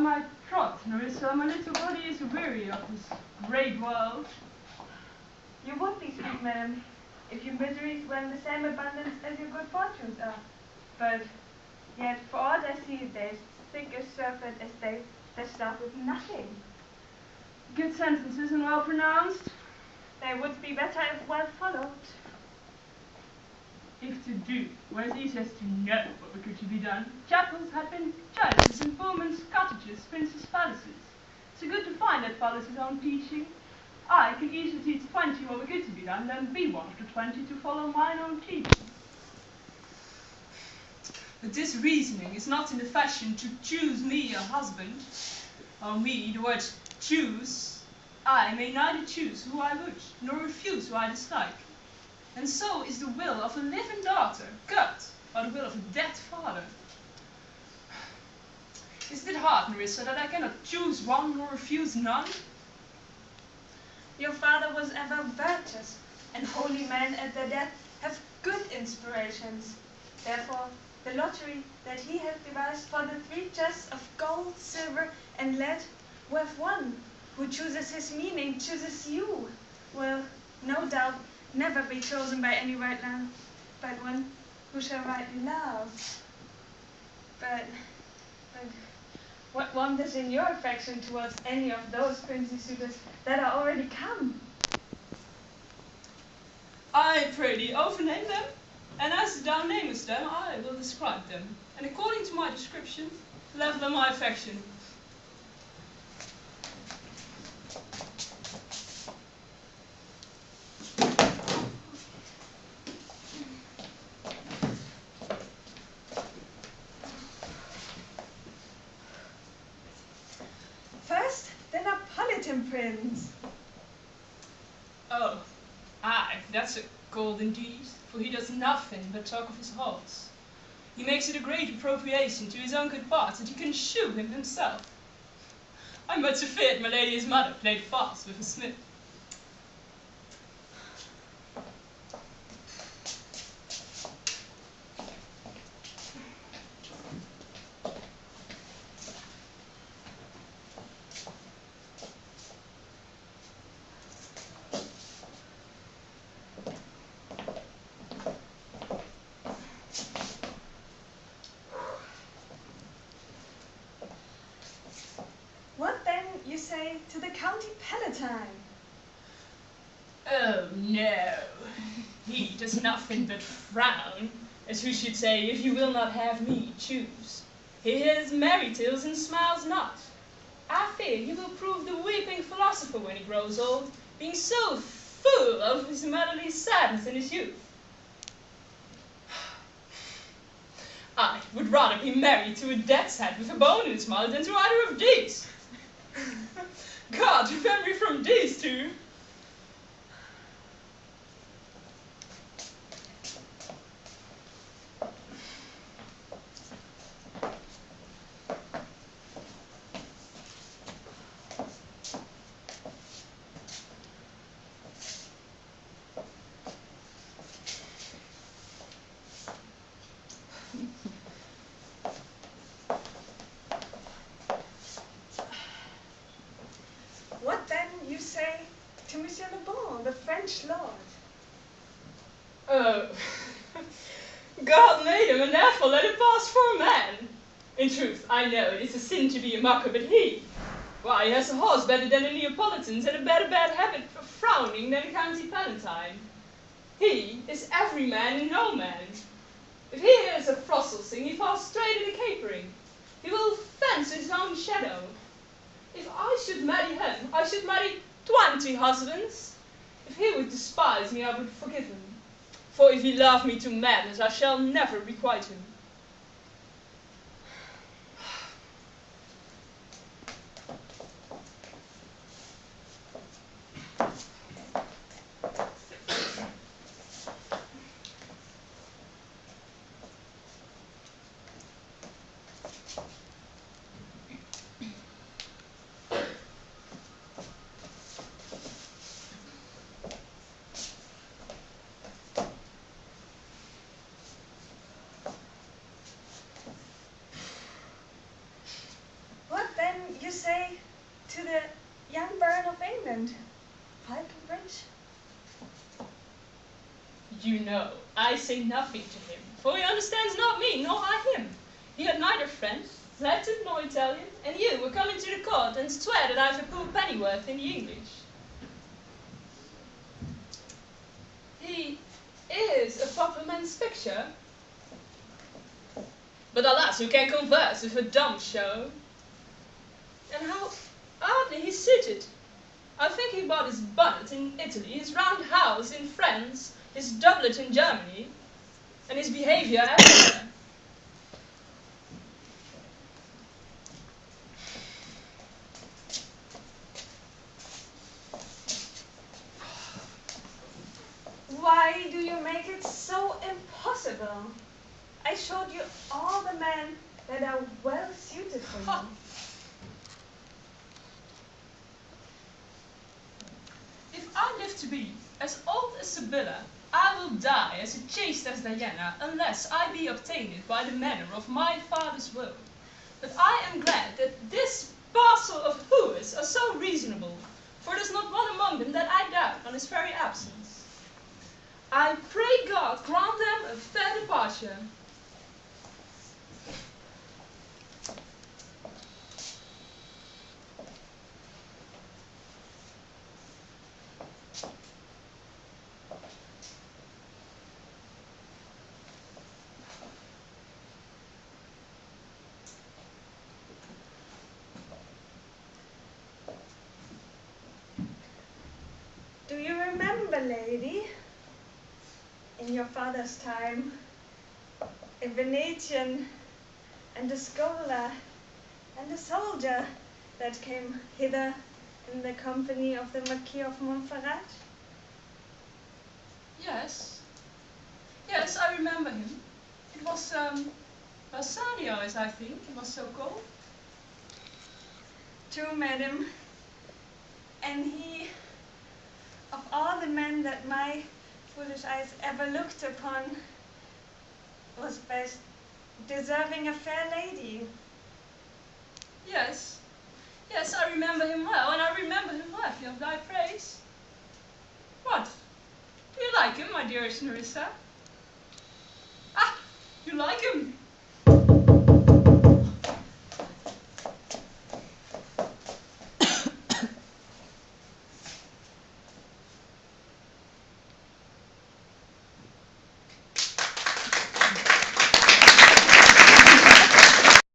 my trot, Teresa. My little body is weary of this great world. You would be, sweet madam, if your miseries were in the same abundance as your good fortunes are. But yet, for aught I see, they thick as serpent as they start with nothing. Good sentences and well pronounced. They would be better if well followed. If to do were as easy as to know what were good to be done, chapels had been churches, informants, cottages, princes' palaces. So good to find that follows his own teaching. I can easily teach 20 what were good to be done, then be one of the 20 to follow mine own teaching. But this reasoning is not in the fashion to choose me a husband. Oh me, the word choose, I may neither choose who I would, nor refuse who I dislike. And so is the will of a living daughter cut by the will of a dead father. Is it hard, Teresa, that I cannot choose one nor refuse none? Your father was ever virtuous, and holy men at their death have good inspirations. Therefore, the lottery that he has devised for the 3 chests of gold, silver, and lead, worth one who chooses his meaning, chooses you, will, no doubt, never be chosen by any right man, but one who shall rightly love. But what want is in your affection towards any of those princely suitors that are already come? I pray thee overname them, and as thou namest them, I will describe them, and according to my description, level on my affection. First, the Napolitan prince. Oh, aye, that's a gold indeed, for he does nothing but talk of his halls. He makes it a great appropriation to his own good parts that he can shew him himself. I'm much afeard my lady his mother played fast with a smith. What then you say to the County Palatine? Oh no, he does nothing but frown, as who should say, if you will not have me, choose. He hears merry tales and smiles not. I fear he will prove the weeping philosopher when he grows old, being so full of his motherly sadness in his youth. I would rather be married to a death's head with a bone in its mouth than to either of these. God, defend me from these two. What then you say to Monsieur Le Bon, the French lord? Oh, God made him and therefore let him pass for a man. In truth, I know it is a sin to be a mocker, but why, he has a horse better than the Neapolitans and a better bad habit of frowning than the County Palatine. He is every man and no man. If he hears a throstle sing, he falls straight into capering. He will fence his own shadow. If I should marry him, I should marry 20 husbands. If he would despise me, I would forgive him. For if he love me to madness, I shall never requite him. of England, Falconbridge. You know, I say nothing to him, for he understands not me, nor I him. He had neither French, Latin, nor Italian, and you were coming to the court and swear that I've a poor pennyworth in the English. He is a proper man's picture. But alas, who can converse with a dumb show? And how oddly he's suited. I think he bought his bonnet in Italy, his round house in France, his doublet in Germany, and his behaviour everywhere. Why do you make it so impossible? I showed you all the men that are well suited for you. If I live to be as old as Sibylla, I will die as chaste as Diana, unless I be obtained by the manner of my father's will. But I am glad that this parcel of whoas are so reasonable, for there's not one among them that I doubt on his very absence. I pray God grant them a fair departure. Do you remember, lady, in your father's time, a Venetian and a scholar and a soldier that came hither in the company of the Marquis of Montferrat? Yes. Yes, I remember him. It was, Bassanio, as I think, it was so called. True, madam. And he, of all the men that my foolish eyes ever looked upon, was best deserving a fair lady. Yes. Yes, I remember him well, and I remember him worthy of thy praise. What? Do you like him, my dearest Teresa? Ah, you like him?